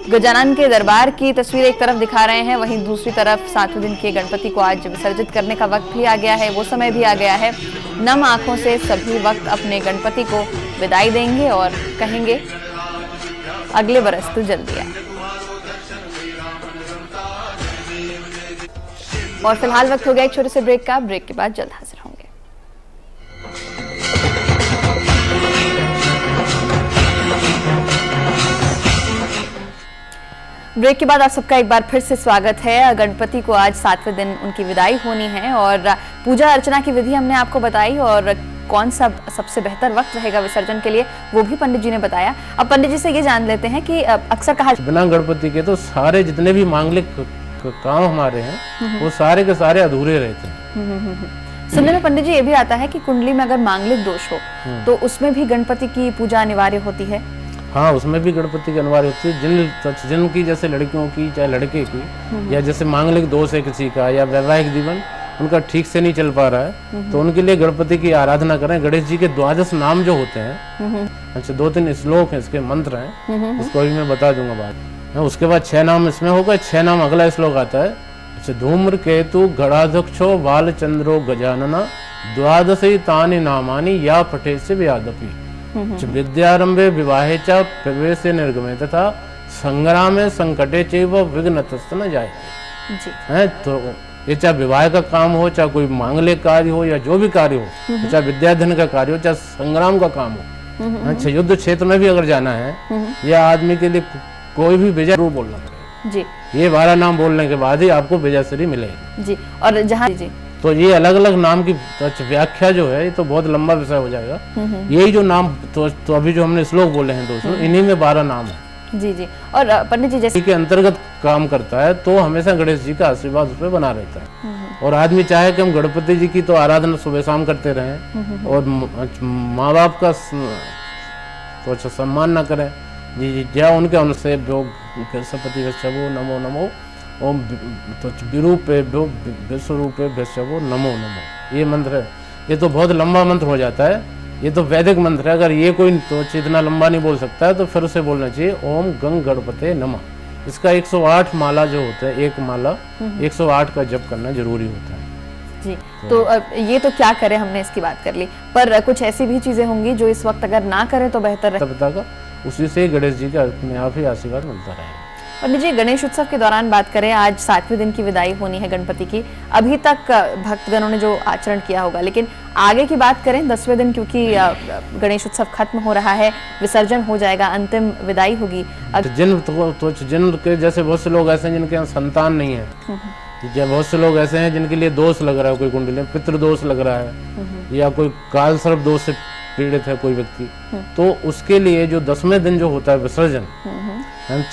गजानन के दरबार की तस्वीर एक तरफ दिखा रहे हैं, वहीं दूसरी तरफ 7वें दिन के गणपति को आज विसर्जित करने का वक्त भी आ गया है, वो समय भी आ गया है। नम आंखों से सभी वक्त अपने गणपति को विदाई देंगे और कहेंगे अगले बरस तो जल्दी आ। और फिलहाल वक्त हो गया एक छोटे से ब्रेक का। ब्रेक के बाद जल्द हाजिर होंगे। ब्रेक के बाद आप सबका एक बार फिर से स्वागत है। गणपति को आज 7वें दिन उनकी विदाई होनी है और पूजा अर्चना की विधि हमने आपको बताई और कौन सा सबसे बेहतर वक्त रहेगा विसर्जन के लिए वो भी पंडित जी ने बताया। अब पंडित जी से ये जान लेते हैं कि अक्सर कहा बिना गणपति के तो सारे जितने भी मांगलिक काम हमारे हैं वो सारे के सारे अधूरे रहते हैं। सुनने में पंडित जी ये भी आता है कि कुंडली में अगर मांगलिक दोष हो तो उसमें भी गणपति की पूजा अनिवार्य होती है। हाँ, उसमें भी गणपति की अनिवार्य होती है। जिनकी जैसे लड़कियों की चाहे लड़के की या जैसे मांगलिक दोष है किसी का या वैवाहिक जीवन उनका ठीक से नहीं चल पा रहा है तो उनके लिए गणपति की आराधना करें। गणेश जी के 12 नाम जो होते हैं, अच्छा 2-3 श्लोक हैं, इसके मंत्र हैं, इसको भी मैं बता दूंगा बाद। उसके बाद 6 नाम इसमें होगा। 6 नाम अगला श्लोक आता है। अच्छा, धूम्र केतु गणाध्यक्षो बालचंद्रो गजानना 12 तानि नामानि या पठे से व्यादपि। विद्यारंभे विवाहे च प्रवेशे निर्गमे तथा संग्रामे संकटे चैव विघ्नतस्तु न जायते। है तो ये चाहे विवाह का काम हो, चाहे कोई मांगलिक कार्य हो या जो भी कार्य हो, चाहे विद्याधन का कार्य हो, चाहे संग्राम का काम हो, अच्छा युद्ध क्षेत्र में भी अगर जाना है या आदमी के लिए कोई भी विजय जरूर बोलना पड़ेगा जी। ये 12 नाम बोलने के बाद ही आपको विजयश्री मिलेगी जी। और जहाँ जी तो ये अलग अलग नाम की व्याख्या जो है ये तो बहुत लंबा विषय हो जाएगा। यही जो नाम तो अभी जो हमने श्लोक बोले हैं दोस्तों, इन्हीं में 12 नाम है जी जी। और पंडित जी जैसे के अंतर्गत काम करता है तो हमेशा गणेश जी का आशीर्वाद उस पर बना रहता है। और आदमी चाहे कि हम गणपति जी की तो आराधना सुबह शाम करते रहें और माँ बाप का तो अच्छा सम्मान न करें जी जी, क्या उनके अनुसार गणपति वैष्णवो नमो नमो ओम तो विरूपे विश्वरूपे वैष्णवो नमो नमो, ये मंत्र है। ये तो बहुत लंबा मंत्र हो जाता है, ये तो वैदिक मंत्र है। अगर ये कोई तो इतना लंबा नहीं बोल सकता है तो फिर उसे बोलना चाहिए ओम गंग गणपते नमः। इसका 108 माला जो होता है, एक माला 108 का जप करना जरूरी होता है जी। तो ये तो क्या करें, हमने इसकी बात कर ली, पर कुछ ऐसी भी चीजें होंगी जो इस वक्त अगर ना करें तो बेहतर है। उसी से गणेश जी का अपने आप ही आशीर्वाद मिलता रहेगा। पंडित जी गणेश उत्सव के दौरान बात करें, आज 7वें दिन की विदाई होनी है गणपति की। अभी तक भक्तगणों ने जो आचरण किया होगा, लेकिन आगे की बात करें 10वें दिन, क्योंकि गणेश उत्सव खत्म हो रहा है, विसर्जन हो जाएगा, अंतिम विदाई होगी। जिन के जैसे बहुत से लोग ऐसे हैं जिनके यहाँ संतान नहीं है, या बहुत से लोग ऐसे हैं जिनके लिए दोष लग रहा है, कोई कुंडली में पितृ दोष लग रहा है या कोई काल सर्प दोष से पीड़ित है कोई व्यक्ति, तो उसके लिए जो 10वें दिन जो होता है विसर्जन,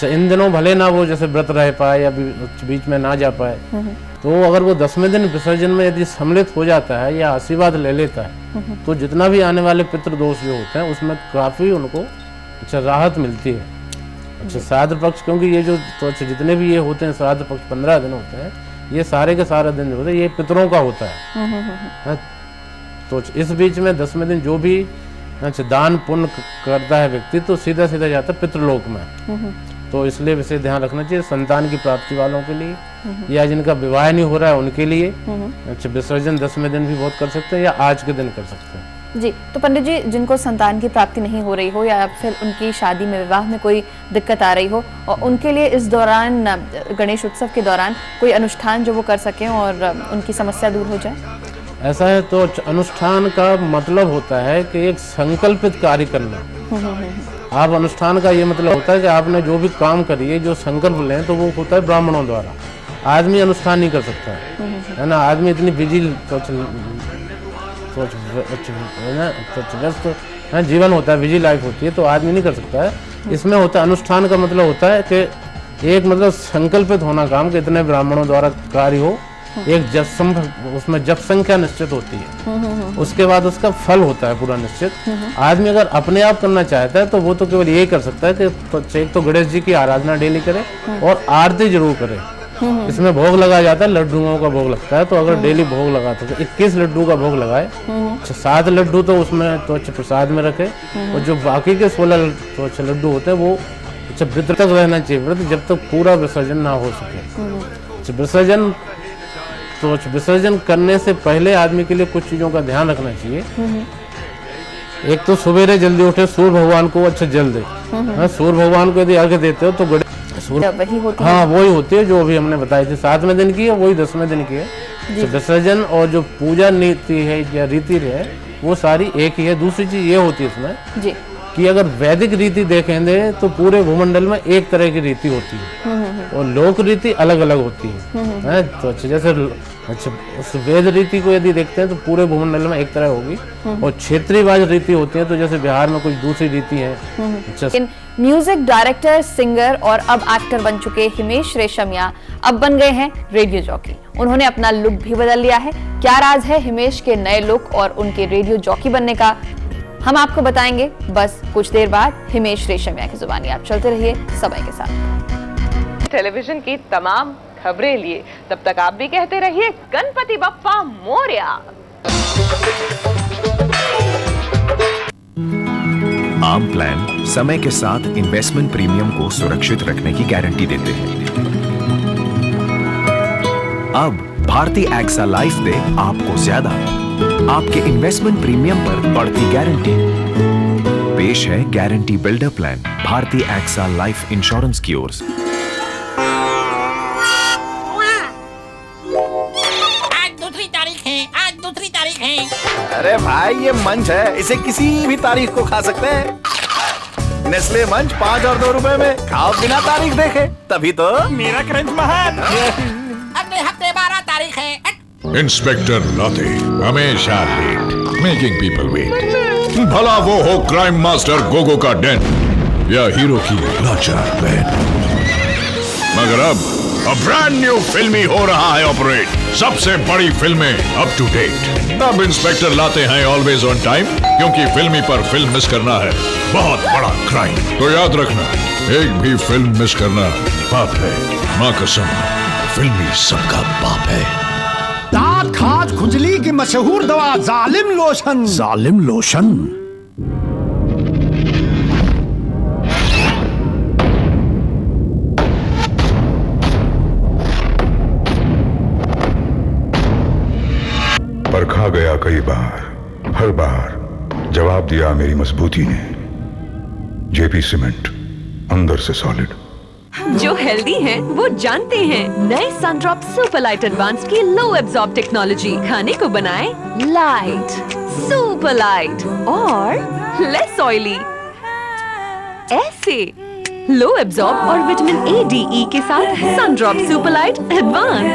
इन दिनों भले ना वो जैसे व्रत रह पाए या बीच में ना जा पाए, तो अगर वो 10वें दिन विसर्जन में यदि सम्मिलित हो जाता है या आशीर्वाद ले लेता है तो जितना भी आने वाले पितृ दोष जो होते हैं उसमें काफी उनको अच्छा राहत मिलती है। अच्छा श्राद्ध पक्ष, क्योंकि ये जो तो अच्छा जितने भी ये होते हैं श्राद्ध पक्ष 15 दिन होते हैं, ये सारे के सारे दिन जो होते हैं ये पितरों का होता है। तो इस बीच में 10वें दिन जो भी अच्छा दान पुण्य करता है व्यक्ति तो सीधा सीधा जाता है पितृलोक में। तो इसलिए विशेष ध्यान रखना चाहिए संतान की प्राप्ति वालों के लिए या जिनका विवाह नहीं हो रहा है उनके लिए। अच्छा विसर्जन 10वें दिन भी बहुत कर सकते हैं या आज के दिन कर सकते हैं जी। तो पंडित जी जिनको संतान की प्राप्ति नहीं हो रही हो या फिर उनकी शादी में विवाह में कोई दिक्कत आ रही हो, और उनके लिए इस दौरान गणेश उत्सव के दौरान कोई अनुष्ठान जो वो कर सकें और उनकी समस्या दूर हो जाए। ऐसा है तो अनुष्ठान का मतलब होता है कि एक संकल्पित कार्य करना। आप अनुष्ठान का ये मतलब होता है कि आपने जो भी काम करिए जो संकल्प लें तो वो होता है ब्राह्मणों द्वारा। आदमी अनुष्ठान नहीं कर सकता है ना। आदमी इतनी बिजी व्यस्त जीवन होता है, बिजी लाइफ होती है, तो आदमी नहीं कर सकता है। इसमें होता है अनुष्ठान का मतलब होता है कि एक मतलब संकल्पित होना काम कि इतने ब्राह्मणों द्वारा कार्य हो, एक जप उसमें जप संख्या निश्चित होती है, उसके बाद उसका फल होता है पूरा निश्चित। आदमी अगर अपने आप करना चाहता है तो वो तो केवल यही कर सकता है कि एक तो गणेश जी की आराधना डेली करे और आरती जरूर करे। इसमें भोग लगाया जाता है, लड्डुओं का भोग लगता है, तो अगर डेली भोग लगाते तो 21 लड्डू का भोग लगाए, 7 लड्डू तो उसमें तो प्रसाद में रखे और जो बाकी के 16 लड्डू होते हैं वो अच्छा व्रत तक रहना चाहिए, व्रत जब तक पूरा विसर्जन ना हो सके। विसर्जन तो विसर्जन करने से पहले आदमी के लिए कुछ चीजों का ध्यान रखना चाहिए। एक तो सवेरे जल्दी उठे, सूर्य भगवान को अच्छा जल दे। सूर्य भगवान को यदि अर्घ्य देते हो तो वही होती है। हाँ वही होती है जो अभी हमने बताई थी, 7वें दिन की है, वही 10वें दिन की है। तो विसर्जन और जो पूजा नीति है या रीति है वो सारी एक ही है। दूसरी चीज ये होती है इसमें जी कि अगर वैदिक रीति देखेंगे तो पूरे भूमंडल में एक तरह की रीति होती है और लोक रीति अलग अलग होती है। तो अच्छा जैसे उस वेद रीति को यदि देखते हैं तो पूरे भूमंडल में एक तरह होगी और क्षेत्रीय रीति होती है, तो जैसे बिहार में कुछ दूसरी रीति है। अच्छा म्यूजिक डायरेक्टर, सिंगर और अब एक्टर बन चुके हिमेश रेशमिया अब बन गए हैं रेडियो जॉकी। उन्होंने अपना लुक भी बदल लिया है। क्या राज है हिमेश के नए लुक और उनके रेडियो जॉकी बनने का, हम आपको बताएंगे बस कुछ देर बाद हिमेश रेशमिया की जुबानी। आप चलते रहिए समय के साथ। टेलीविजन की तमाम खबरें लिए, तब तक आप भी कहते रहिए गणपति बप्पा मोरया। आम प्लान समय के साथ इन्वेस्टमेंट प्रीमियम को सुरक्षित रखने की गारंटी देते हैं। अब भारतीय एक्सा लाइफ दे आपको ज्यादा, आपके इन्वेस्टमेंट प्रीमियम पर बढ़ती गारंटी। पेश है गारंटी बिल्डर प्लान भारतीय एक्सा लाइफ इंश्योरेंस की ओर से। आज दूसरी तारीख है। अरे भाई ये मंच है, इसे किसी भी तारीख को खा सकते हैं। नेस्ले मंच 5 और 2 रुपए में खाओ बिना तारीख देखे, तभी तो मेरा क्रंच महान। अगले हफ्ते 12 तारीख है। इंस्पेक्टर लाते हमेशा लेट, मेकिंग पीपल वेट। भला वो हो क्राइम मास्टर गोगो का डेन या हीरो की लाचार बहन, मगर अब ब्रांड न्यू फिल्मी हो रहा है ऑपरेट। सबसे बड़ी फिल्में अप टू डेट। अब इंस्पेक्टर लाते हैं ऑलवेज ऑन टाइम, क्योंकि फिल्मी पर फिल्म मिस करना है बहुत बड़ा क्राइम। तो याद रखना, एक भी फिल्म मिस करना पाप है। माँ कसम, फिल्मी सबका पाप है। दांत खाज खुजली की मशहूर दवा जालिम लोशन। जालिम लोशन। परखा गया कई बार, हर बार जवाब दिया मेरी मजबूती ने। जेपी सीमेंट, अंदर से सॉलिड। जो हेल्दी हैं वो जानते हैं नए सनड्रॉप सुपरलाइट एडवांस की लो एब्जॉर्ब टेक्नोलॉजी खाने को बनाए लाइट, सुपर लाइट और लेस ऑयली। ऐसे लो एब्जॉर्ब और विटामिन ए डी ई के साथ सनड्रॉप सुपरलाइट एडवांस।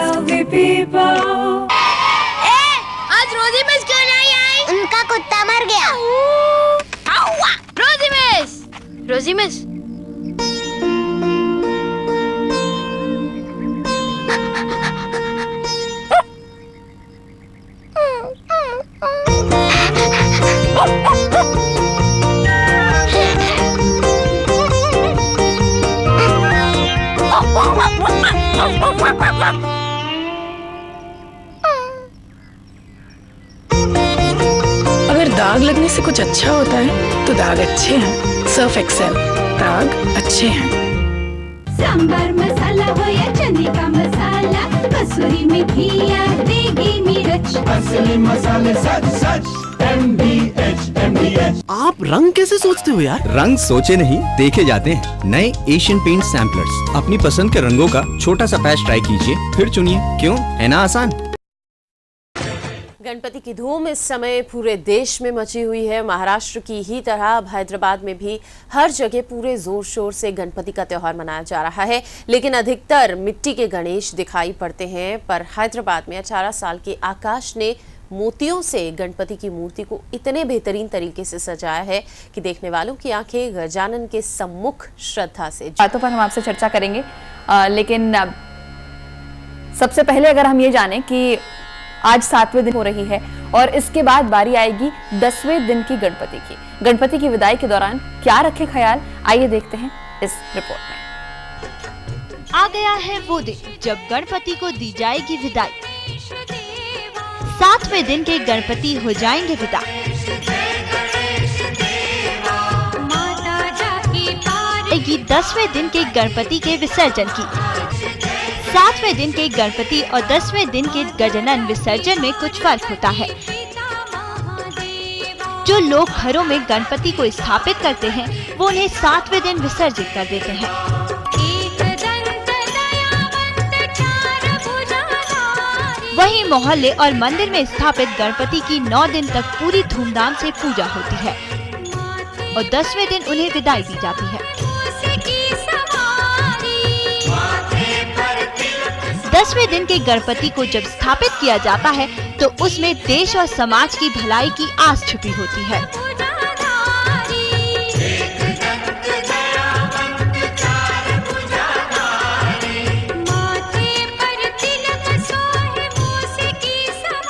आज रोजी मिस क्यों नहीं आई? उनका कुत्ता मर गया। रोजी मिस अगर दाग लगने से कुछ अच्छा होता है तो दाग अच्छे हैं। सर्फ एक्सेल, दाग अच्छे हैं। सांबर मसाला हो या चने का मसाला, कसूरी मेथी या देगी मिर्च, असली मसाले सच सच MDH। आप रंग कैसे सोचते हो यार? रंग सोचे नहीं, देखे जाते हैं। नए एशियन पेंट सैम्पलर्स। अपनी पसंद के रंगों का छोटा सा पैच ट्राई कीजिए, फिर चुनिए। क्यों, है ना आसान। गणपति की धूम इस समय पूरे देश में मची हुई है। महाराष्ट्र की ही तरह अब हैदराबाद में भी हर जगह पूरे जोर शोर से गणपति का त्योहार मनाया जा रहा है, लेकिन अधिकतर मिट्टी के गणेश दिखाई पड़ते हैं। पर हैदराबाद में 18 साल के आकाश ने मोतियों से गणपति की मूर्ति को इतने बेहतरीन तरीके से सजाया है कि देखने वालों की आंखें गजानन के सम्मुख श्रद्धा से। बातों पर हम आपसे चर्चा करेंगे, लेकिन सबसे पहले अगर हम ये जानें कि आज 7वें दिन हो रही है और इसके बाद बारी आएगी 10वें दिन की गणपति की। गणपति की विदाई के दौरान क्या रखे ख्याल, आइए देखते हैं इस रिपोर्ट में। आ गया है वो दिन जब गणपति को दी जाएगी विदाई। 7वें दिन के गणपति हो जाएंगे विदा। पड़ेगी 10वें दिन के गणपति के विसर्जन की। 7वें दिन के गणपति और 10वें दिन के गजानन विसर्जन में कुछ फर्क होता है। जो लोग घरों में गणपति को स्थापित करते हैं वो उन्हें 7वें दिन विसर्जित कर देते हैं। वहीं मोहल्ले और मंदिर में स्थापित गणपति की 9 दिन तक पूरी धूमधाम से पूजा होती है और 10वें दिन उन्हें विदाई दी जाती है। 10वें दिन के गणपति को जब स्थापित किया जाता है तो उसमें देश और समाज की भलाई की आस छुपी होती है।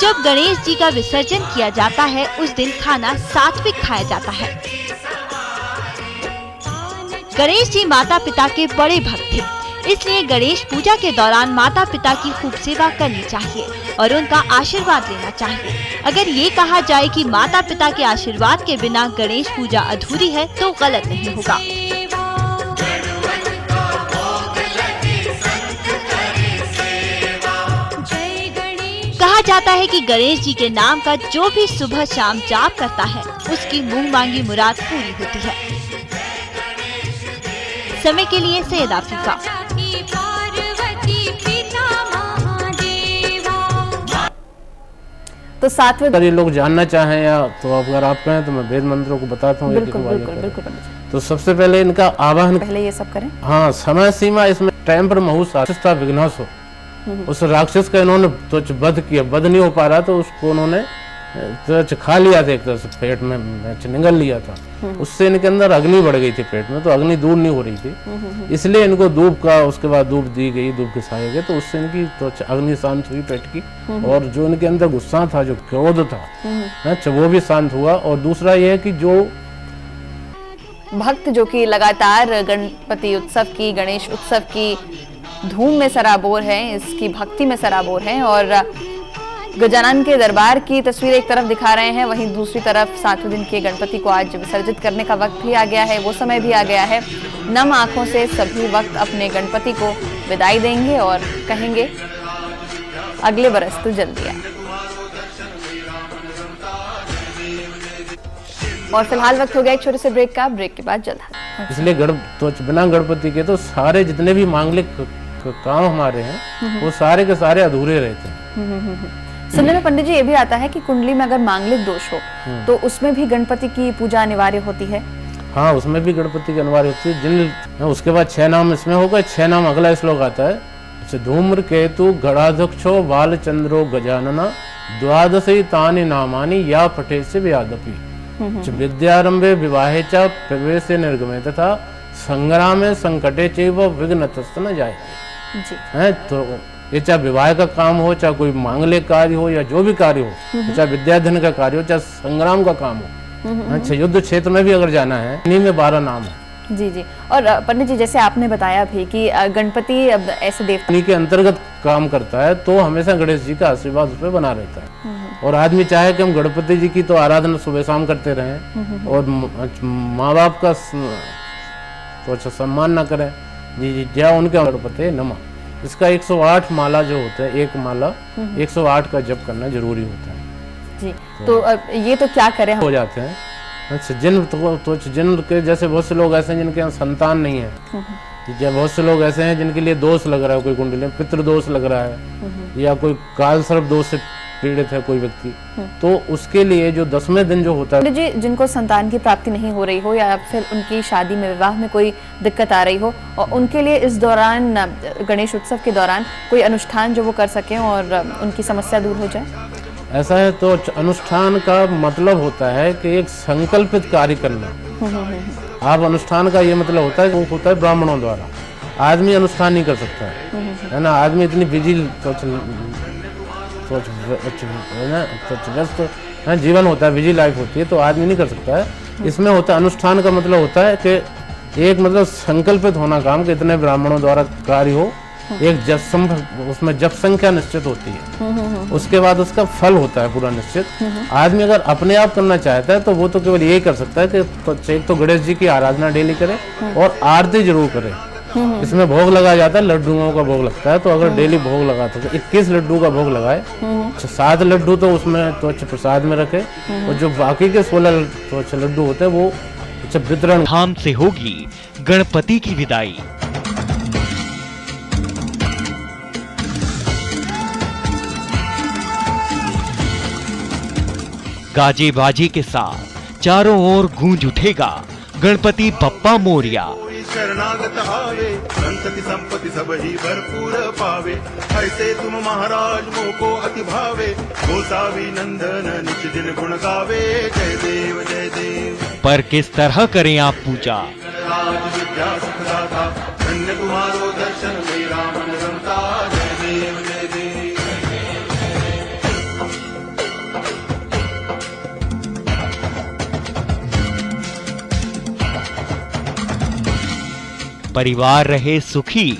जब गणेश जी का विसर्जन किया जाता है उस दिन खाना सात्विक खाया जाता है। गणेश जी माता पिता के बड़े भक्त थे, इसलिए गणेश पूजा के दौरान माता पिता की खूब सेवा करनी चाहिए और उनका आशीर्वाद लेना चाहिए। अगर ये कहा जाए कि माता पिता के आशीर्वाद के बिना गणेश पूजा अधूरी है तो गलत नहीं होगा। कहा जाता है कि गणेश जी के नाम का जो भी सुबह शाम जाप करता है उसकी मुंह मांगी मुराद पूरी होती है। समय के लिए सैयद आफरीका। तो 7वें अगर ये लोग जानना चाहें या तो अगर आप कहें तो मैं वेद मंत्रों को बताता हूँ। बिल्कुल। तो सबसे पहले इनका आवाहन पहले ये सब करें। हाँ, समय सीमा इसमें टाइम पर महूस राक्षस विघ्नाश हो। उस राक्षस का इन्होंने तो वध किया, वध नहीं हो पा रहा तो उसको उन्होंने तो खा लिया था, एक तरह से पेट में निगल लिया था। उससे इनके अंदर अग्नि बढ़ गई थी पेट में, तो अग्नि दूर नहीं हो रही थी, इसलिए इनको धूप का उसके बाद धूप दी गई, धूप खिसाए गए, तो उससे इनकी तो अग्नि शांत हुई पेट की। और जो इनके अंदर गुस्सा था, जो क्रोध था, वो भी शांत हुआ। और दूसरा ये है कि जो भक्त जो कि लगातार गणपति उत्सव की, गणेश उत्सव की धूम में सराबोर हैं, इसकी भक्ति में सराबोर हैं और गजानन के दरबार की तस्वीर एक तरफ दिखा रहे हैं, वहीं दूसरी तरफ 7वें दिन के गणपति को आज विसर्जित करने का वक्त भी आ गया है, वो समय भी आ गया है। नम आंखों से सभी वक्त अपने गणपति को विदाई देंगे और कहेंगे अगले बरस तो जल्दी आए। और फिलहाल वक्त हो गया एक छोटे से ब्रेक का, ब्रेक के बाद जल्द। इसलिए तो बिना गणपति के तो सारे जितने भी मांगलिक काम हमारे हैं वो सारे के सारे अधूरे रहते हैं। सुनने में पंडित जी ये भी आता है कि कुंडली में अगर मांगलिक दोष हो तो उसमें भी गणपति की पूजा अनिवार्य होती है। हाँ, उसमें भी गणपति की अनिवार्य होती है। जिन उसके बाद 6 नाम इसमें होगा, 6 नाम अगला श्लोक आता है। धूम्र केतु गणाध्यक्षो बालचंद्रो गजानना द्वादशी तानि नामानि या पठे से व्यादपि विद्यारंभे विवाहे च प्रवेशे निर्गमे तथा संग्रामे संकटे चैव विघ्नतस्त न जाए। है तो ये चाहे विवाह का काम हो, चाहे कोई मांगलिक कार्य हो या जो भी कार्य हो, चाहे विद्याधन का कार्य हो, चाहे संग्राम का काम हो, अच्छा युद्ध क्षेत्र में भी अगर जाना है, इन्हीं में 12 नाम है। जी। और पंडित जी जैसे आपने बताया भी कि गणपति अब ऐसे देवता इन्हीं के अंतर्गत काम करता है तो हमेशा गणेश जी का आशीर्वाद उस पर बना रहता है। और आदमी चाहे कि हम गणपति जी की तो आराधना सुबह शाम करते रहें और माँ बाप का तो अच्छा सम्मान न करें। जी, क्या उनके गणपति नमः, इसका 108 माला जो होता है, एक माला 108 का जप करना जरूरी होता है। जी, तो ये तो क्या करें हो जाते हैं। अच्छा, जिन के जैसे बहुत से लोग ऐसे हैं जिनके यहाँ संतान नहीं है, बहुत से लोग ऐसे हैं जिनके लिए दोष लग रहा है, कोई कुंडली में पितृ दोष लग रहा है या कोई काल सर्प दोष से पीड़ित है कोई व्यक्ति, तो उसके लिए जो 10वें दिन जो होता है, जी जिनको संतान की प्राप्ति नहीं हो रही हो या फिर उनकी शादी में विवाह में कोई दिक्कत आ रही हो, और उनके लिए इस दौरान गणेश उत्सव के दौरान कोई अनुष्ठान जो वो कर सकें और उनकी समस्या दूर हो जाए। ऐसा है तो अनुष्ठान का मतलब होता है कि एक संकल्पित कार्य करना। आप अनुष्ठान का ये मतलब होता है, वो होता है ब्राह्मणों द्वारा। आदमी अनुष्ठान नहीं कर सकता है ना, आदमी इतनी बिजी व्यस्त जीवन होता है, बिजी लाइफ होती है, तो आदमी नहीं कर सकता है। इसमें होता है अनुष्ठान का मतलब होता है कि एक मतलब संकल्पित होना काम कि इतने ब्राह्मणों द्वारा कार्य हो एक उसमें जप संख्या निश्चित होती है, उसके बाद उसका फल होता है पूरा निश्चित। आदमी अगर अपने आप करना चाहता है तो वो तो केवल यही कर सकता है कि एक तो गणेश जी की आराधना डेली करे और आरती जरूर करे। इसमें भोग लगाया जाता है, लड्डुओं का भोग लगता है, तो अगर डेली भोग लगाता है तो 21 लड्डू का भोग लगाए, 7 लड्डू तो उसमें तो प्रसाद में रखे और जो बाकी के 16 तो लड्डू होते हैं वो वितरण धाम से होगी गणपति की विदाई। गाजे बाजे के साथ चारों ओर गूंज उठेगा गणपति बप्पा मोरिया। शरणागत आवे, संतति संपत्ति सब ही भरपूर पावे, ऐसे तुम महाराज मोको अति भावे, गोसावी नंदन नित्य दिन गुण गावे, जय देव जय देव। पर किस तरह करें आप पूजा? राज विद्या सुखदाता, धन्य तुम्हारो दर्शन मेरा मन रमता, जय देव जय देव। परिवार रहे सुखी।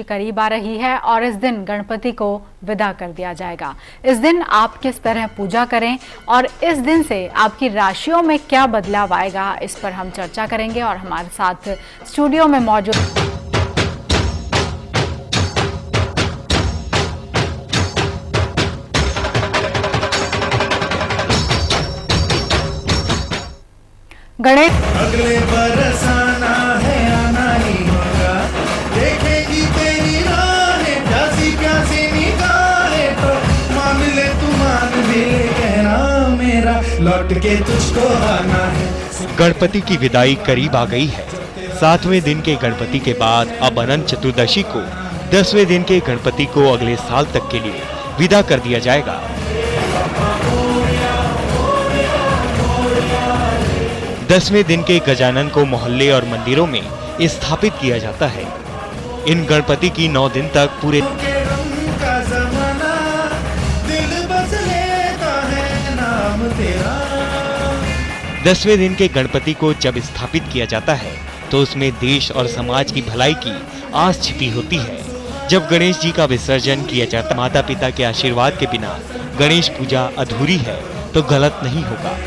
करीब आ रही है और इस दिन गणपति को विदा कर दिया जाएगा। इस दिन आप किस तरह पूजा करें और इस दिन से आपकी राशियों में क्या बदलाव आएगा, इस पर हम चर्चा करेंगे और हमारे साथ स्टूडियो में मौजूद गणेश। अगले बरस आना है, आना ही होगा, देखेगी तेरी राहें, प्यासी प्यासी निगाहें, तो मान ले तू मान ले, कहना मेरा लौट के तुझको आना है। गणपति की विदाई करीब आ गई है। 7वें दिन के गणपति के बाद अब अनंत चतुर्दशी को 10वें दिन के गणपति को अगले साल तक के लिए विदा कर दिया जाएगा। 10वें दिन के गजानन को मोहल्ले और मंदिरों में स्थापित किया जाता है। इन गणपति की 9 दिन तक पूरे 10वें दिन के गणपति को जब स्थापित किया जाता है तो उसमें देश और समाज की भलाई की आस छिपी होती है। जब गणेश जी का विसर्जन किया जाता, माता पिता के आशीर्वाद के बिना गणेश पूजा अधूरी है तो गलत नहीं होगा।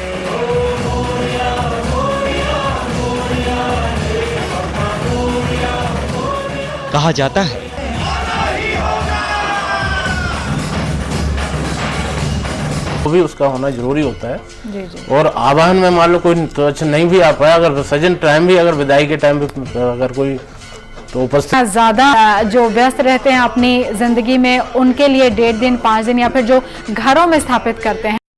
कहा जाता है वो भी उसका होना जरूरी होता है। जी जी। और आवाहन में मान लो कोई तो अच्छा नहीं भी आ पाया, अगर विसर्जन टाइम भी अगर विदाई के टाइम भी अगर कोई तो उपस्थित ज्यादा जो व्यस्त रहते हैं अपनी जिंदगी में, उनके लिए 1.5 दिन 5 दिन या फिर जो घरों में स्थापित करते हैं